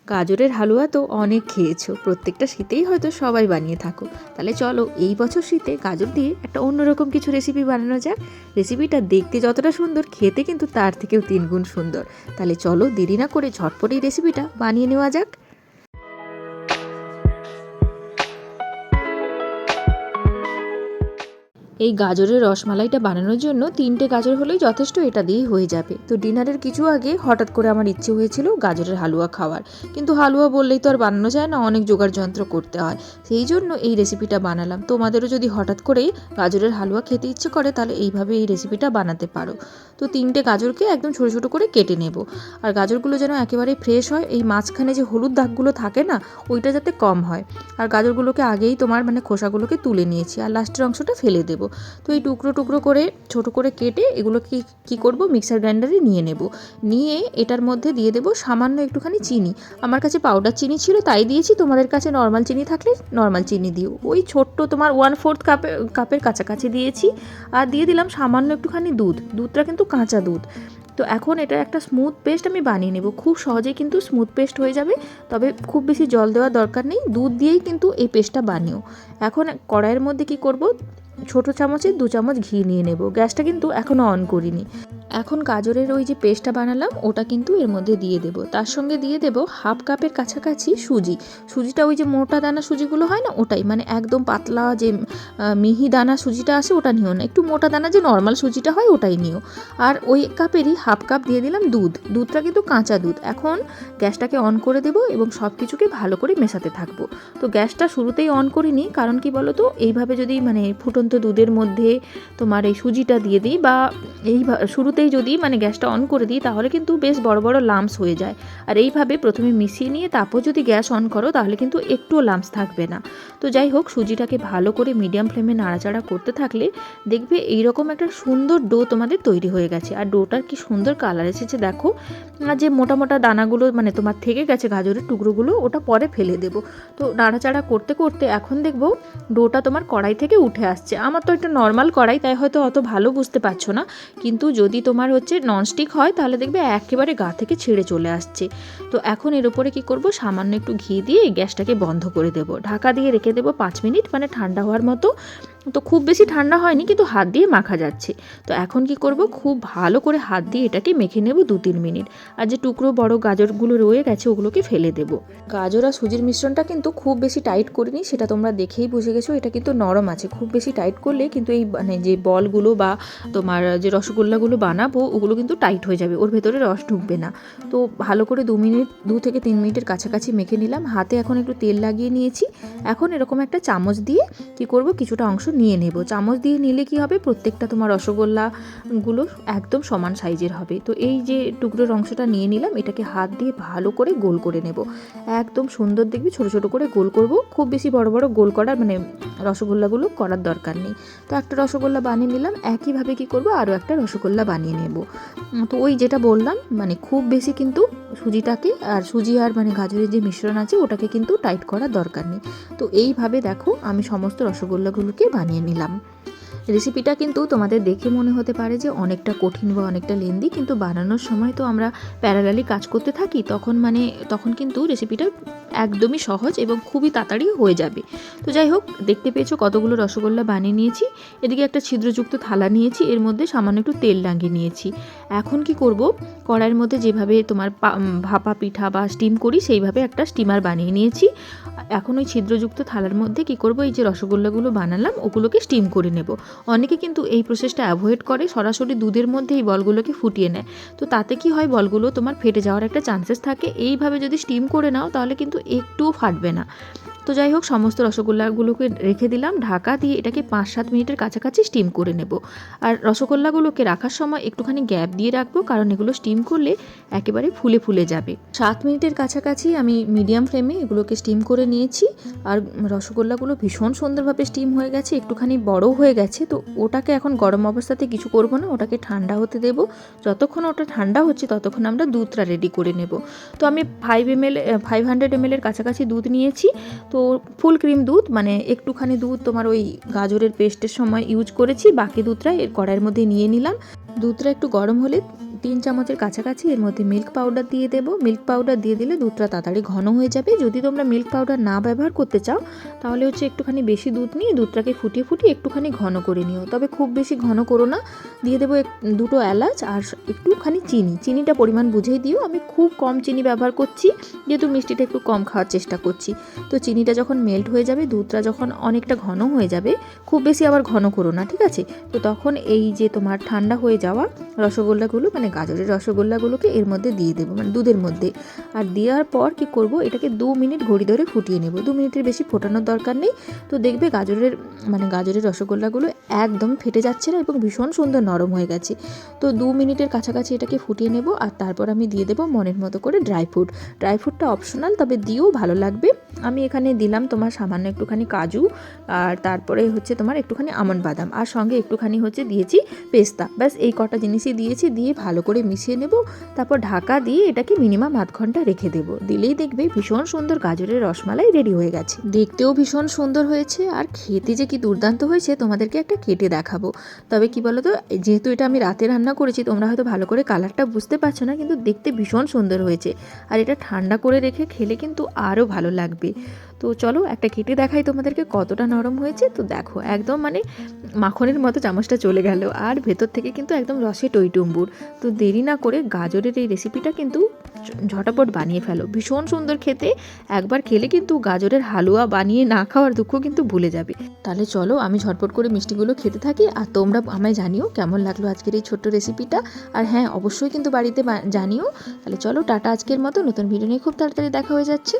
গাজরের হালুয়া তো অনেক খেয়েছো, প্রত্যেকটা শীতেই হয়তো সবাই বানিয়ে থাকো। তাহলে চলো এই বছর শীতে গাজর দিয়ে একটা অন্যরকম কিছু রেসিপি বানানো যাক। রেসিপিটা দেখতে যতটা সুন্দর, খেতে কিন্তু তার থেকেও 3 গুণ সুন্দর। তাহলে চলো দেরি না করে ঝটপট এই রেসিপিটা বানিয়ে নেওয়া যাক। এই গাজরের রসমালাইটা বানানোর জন্য 3টে গাজর হলেই যথেষ্ট, এটা দিয়েই হয়ে যাবে। তো ডিনারের কিছু আগে হঠাৎ করে আমার ইচ্ছে হয়েছিল গাজরের হালুয়া খাওয়ার, কিন্তু হালুয়া বললেই তো আর বানানো যায় না, অনেক জোগাড় যন্ত্র করতে হয়। সেই জন্য এই রেসিপিটা বানালাম। তোমাদেরও যদি হঠাৎ করেই গাজরের হালুয়া খেতে ইচ্ছে করে তাহলে এইভাবে এই রেসিপিটা বানাতে পারো। তো 3টে গাজরকে একদম ছোটো ছোটো করে কেটে নেব। আর গাজরগুলো যেন একেবারে ফ্রেশ হয়, এই মাঝখানে যে হলুদ দাগগুলো থাকে না, ওইটা যাতে কম হয়। আর গাজরগুলোকে আগেই তোমার খোসাগুলোকে তুলে নিয়েছি, আর লাস্টের অংশটা ফেলে দেবো। তো এই টুকরো টুকরো করে ছোট করে কেটে এগুলোকে কি করব, মিক্সার গ্রাইন্ডারে নিয়ে নেব। নিয়ে এটার মধ্যে দিয়ে দেব সামান্য একটুখানি চিনি। আমার কাছে পাউডার চিনি ছিল তাই দিয়েছি, তোমাদের কাছে নর্মাল চিনি থাকলে নর্মাল চিনি দিও। ওই ছোট্ট তোমার 1/4 কাপের কাছাকাছি দিয়েছি। আর দিয়ে দিলাম সামান্য একটুখানি দুধটা কিন্তু কাঁচা দুধ। তো এখন এটা একটা স্মুথ পেস্ট আমি বানিয়ে নেব। খুব সহজেই কিন্তু স্মুথ পেস্ট হয়ে যাবে, তবে খুব বেশি জল দেওয়ার দরকার নেই, দুধ দিয়েই কিন্তু এই পেস্টটা বানিও। এখন কড়াইয়ের মধ্যে কি করব, ছোটো চামচে 2 চামচ ঘি নিয়ে নেব। গ্যাসটা কিন্তু এখনও অন করিনি। এখন গাজরের ওই যে পেস্টটা বানালাম ওটা কিন্তু এর মধ্যে দিয়ে দেব। তার সঙ্গে দিয়ে দেব 1/2 কাপের কাছাকাছি সুজিটা ওই যে মোটা দানা সুজিগুলো হয় না, ওটাই, একদম পাতলা যে মিহি দানা সুজিটা আসে ওটা নিও না, একটু মোটা দানা যে নর্মাল সুজিটা হয় ওটাই নিও। আর ওই কাপেরই 1/2 কাপ দিয়ে দিলাম দুধটা কিন্তু কাঁচা দুধ। এখন গ্যাসটাকে অন করে দেব এবং সব কিছুকে ভালো করে মেশাতে থাকবো। তো গ্যাসটা শুরুতেই অন করিনি, কারণ কি বলো তো, এইভাবে যদি ফুটন্ত দুধের মধ্যে তোমার এই সুজিটা দিয়ে দিই, বা শুরুতেই যদি গ্যাসটা অন করে দিই, তাহলে কিন্তু বেশ বড় বড় লাম্পস হয়ে যায়। আর এইভাবে প্রথমে মিশিয়ে নিয়ে তারপর যদি গ্যাস অন করো তাহলে কিন্তু একটুও লাম্পস থাকবে না। তো যাই হোক, সুজিটাকে ভালো করে মিডিয়াম ফ্লেমে নাড়াচাড়া করতে থাকলে দেখবে এইরকম একটা সুন্দর ডো তোমাদের তৈরি হয়ে গেছে। আর ডোটার কি সুন্দর কালার এসেছে দেখো। আর যে মোটা মোটা দানাগুলো তোমার থেকে গেছে গাজরের টুকরোগুলো, ওটা পরে ফেলে দেবো। তো নাড়াচাড়া করতে করতে এখন দেখবো ডোটা তোমার কড়াই থেকে উঠে আসছে। আমার তো একটা নর্মাল কড়াই, তাই হয়তো অত ভালো বুঝতে পারছো না, কিন্তু যদি তোমার ননস্টিক হয় তাহলে দেখবে একেবারে গা থেকে ছেড়ে চলে আসছে। তো এখন এর উপরে কি করব, সামান্য একটু ঘি দিয়ে গ্যাসটাকে বন্ধ করে দেব। ঢাকা দিয়ে রেখে দেবো 5 মিনিট, ঠান্ডা হওয়ার মতো। তো খুব বেশি ঠান্ডা হয়নি, কিন্তু হাত দিয়ে মাখা যাচ্ছে। তো এখন কি করব, খুব ভালো করে হাত দিয়ে এটাকে মেখে নেব 2-3 মিনিট। আর যে টুকরো বড় গাজরগুলো রয়ে গেছে ওগুলোকে ফেলে দেব। গাজর আর সুজির মিশ্রণটা কিন্তু খুব বেশি টাইট করিনি, সেটা তোমরা দেখেই বুঝে গেছো। এটা কিন্তু নরম আছে, খুব বেশি টাইট করলে কিন্তু এই যে বলগুলো বা তোমার যে রসগোল্লাগুলো বানাবো ওগুলো কিন্তু টাইট হয়ে যাবে, ওর ভেতরে রস ঢুকবে না। তো ভালো করে 2 থেকে 3 মিনিটের কাছাকাছি মেখে নিলাম। হাতে এখন একটু তেল লাগিয়ে নিয়েছি। এখন এরকম একটা চামচ দিয়ে কি করব, কিছুটা অংশ নিয়ে নেব। চামচ দিয়ে নিলে কি হবে, প্রত্যেকটা তোমার রসগোল্লাগুলো একদম সমান সাইজের হবে। তো এই যে টুকরোর অংশটা নিয়ে নিলাম, এটাকে হাত দিয়ে ভালো করে গোল করে নেব। একদম সুন্দর দেখবি ছোট ছোট করে গোল করব, খুব বেশি বড় বড় গোল করার রসগোল্লাগুলো করার দরকার নেই। তো একটা রসগোল্লা বানিয়ে নিলাম। একইভাবে কি করব, আরও একটা রসগোল্লা বানিয়ে নেব। তো ওই যেটা বললাম, খুব বেশি কিন্তু সুজিটাকে আর সুজি আর গাজরের যে মিশ্রণ আছে ওটাকে কিন্তু টাইট করার দরকার নেই। তো এইভাবে দেখো আমি সমস্ত রসগোল্লাগুলোকে বানিয়ে নিলাম। রেসিপিটা কিন্তু তোমাদের দেখে মনে হতে পারে যে অনেকটা কঠিন বা অনেকটা লেন্দি, কিন্তু বানানোর সময় তো আমরা প্যারালালি কাজ করতে থাকি, তখন কিন্তু রেসিপিটা একদমই সহজ এবং খুবই তাড়াতাড়ি হয়ে যাবে। তো যাই হোক, দেখতে পেয়েছো কতগুলো রসগোল্লা বানিয়ে নিয়েছি। এদিকে একটা ছিদ্রযুক্ত থালা নিয়েছি, এর মধ্যে সামান্য একটু তেল লাগিয়ে নিয়েছি। এখন কি করব, কড়াইয়ের মধ্যে যেভাবে তোমার ভাপা পিঠা বা স্টিম করি সেইভাবে একটা স্টিমার বানিয়ে নিয়েছি। এখন ওই ছিদ্রযুক্ত থালার মধ্যে কি করব, এই যে রসগোল্লাগুলো বানালাম ওগুলোকে স্টিম করে নেব। অনেকে কিন্তু এই প্রসেসটা অ্যাভয়েড করে, সরাসরি দুধের মধ্যে এই বলগুলোকে ফুটিয়ে নেয়। তো তাতে কি হয়, বলগুলো তোমার ফেটে যাওয়ার একটা চান্সেস থাকে। এইভাবে যদি স্টিম করে নাও তাহলে কিন্তু একটুও ফাটবে না। তো যাই হোক, সমস্ত রসগোল্লাগুলোকে রেখে দিলাম ঢাকা দিয়ে, এটাকে 5-7 মিনিটের কাছাকাছি স্টিম করে নেব। আর রসগোল্লাগুলোকে রাখার সময় একটুখানি গ্যাপ দিয়ে রাখবো, কারণ এগুলো স্টিম করলে একেবারে ফুলে ফুলে যাবে। 7 মিনিটের কাছাকাছি আমি মিডিয়াম ফ্লেমে এগুলোকে স্টিম করে নিয়েছি। আর রসগোল্লাগুলো ভীষণ সুন্দরভাবে স্টিম হয়ে গেছে, একটুখানি বড় হয়ে গেছে। তো ওটাকে এখন গরম অবস্থাতে কিছু করব না, ওটাকে ঠান্ডা হতে দেব। যতক্ষণ ওটা ঠান্ডা হচ্ছে ততক্ষণ আমরা দুধটা রেডি করে নেব। তো আমি 500 ml এর কাছাকাছি দুধ নিয়েছি। তো ফুল ক্রিম দুধ, একটুখানি দুধ তোমার ওই গাজরের পেস্টের সময় ইউজ করেছি, বাকি দুধটা এর কড়াইয়ের মধ্যে নিয়ে নিলাম। দুধটা একটু গরম হলে 3 চামচের কাছাকাছি এর মধ্যে মিল্ক পাউডার দিয়ে দেবো। মিল্ক পাউডার দিয়ে দিলে দুধটা তাড়াতাড়ি ঘন হয়ে যাবে। যদি তোমরা মিল্ক পাউডার না ব্যবহার করতে চাও তাহলে হচ্ছে একটুখানি বেশি দুধ নিয়ে দুধটাকে ফুটিয়ে ফুটিয়ে একটুখানি ঘন করে নিও, তবে খুব বেশি ঘন করো না। দিয়ে দেবো দুটো এলাচ আর একটুখানি চিনিটা পরিমাণ বুঝেই দিও। আমি খুব কম চিনি ব্যবহার করছি যেহেতু মিষ্টিটা একটু কম খাওয়ার চেষ্টা করছি। তো চিনিটা যখন মেল্ট হয়ে যাবে, দুধটা যখন অনেকটা ঘন হয়ে যাবে, খুব বেশি আবার ঘন করো না, ঠিক আছে? তো তখন এই যে তোমার ঠান্ডা হয়ে যাওয়া রসগোল্লাগুলো মানে গাজরের রসগোল্লাগুলোকে এর মধ্যে দিয়ে দেবো, মানে দুধের মধ্যে। আর দেওয়ার পর কি করব, এটাকে 2 মিনিট ঘড়ি ধরে ফুটিয়ে নেব। 2 মিনিটের বেশি ফোটানোর দরকার নেই। তো দেখবে গাজরের রসগোল্লাগুলো একদম ফেটে যাচ্ছে না এবং ভীষণ সুন্দর নরম হয়ে গেছে। তো 2 মিনিটের কাছাকাছি এটাকে ফুটিয়ে নেব। আর তারপর আমি দিয়ে দেবো মনের মতো করে ড্রাই ফ্রুটটা অপশনাল, তবে দিয়েও ভালো লাগবে। আমি এখানে দিলাম তোমার সামান্য একটুখানি কাজু, আর তারপরে হচ্ছে তোমার একটুখানি আমন্ড বাদাম, আর সঙ্গে একটুখানি হচ্ছে দিয়েছি পেস্তা। ব্যাস এই কটা জিনিসই দিয়েছি, দিয়ে ভালো করে মিশিয়ে নেব। তারপর ঢাকা দিয়ে এটাকে মিনিমাম আধ ঘন্টা রেখে দেবো। দিলেই দেখবে ভীষণ সুন্দর গাজরের রসমালাই রেডি হয়ে গেছে। দেখতেও ভীষণ সুন্দর হয়েছে আর খেতে যে কি দুর্দান্ত হয়েছে তোমাদেরকে একটা কেটে দেখাবো। তবে কি বলো তো, যেহেতু এটা আমি রাতে রান্না করেছি তোমরা হয়তো ভালো করে কালারটা বুঝতে পারছো না, কিন্তু দেখতে ভীষণ সুন্দর হয়েছে। আর এটা ঠান্ডা করে রেখে খেলে কিন্তু আরও ভালো লাগবে। তো চলো একটা কেটে দেখাই তোমাদেরকে কতটা নরম হয়েছে। তো দেখো একদম মানে মাখনের মতো চামচটা চলে গেল, আর ভেতর থেকে কিন্তু একদম রসে টইটুম্বুর। তো দেরি না করে গাজরের এই রেসিপিটা কিন্তু ঝটাপট বানিয়ে ফেলো, ভীষণ সুন্দর খেতে। একবার খেলে কিন্তু গাজরের হালুয়া বানিয়ে না খাওয়ার দুঃখ কিন্তু ভুলে যাবে। তাহলে চলো আমি ঝটপট করে মিষ্টিগুলো খেতে থাকি, আর তোমরা আমায় জানিও কেমন লাগলো আজকের এই ছোট্ট রেসিপিটা। আর হ্যাঁ, অবশ্যই কিন্তু বাড়িতে জানিও। তাহলে চলো টাটা আজকের মতো, নতুন ভিডিও নিয়ে খুব তাড়াতাড়ি দেখা হয়ে যাচ্ছে।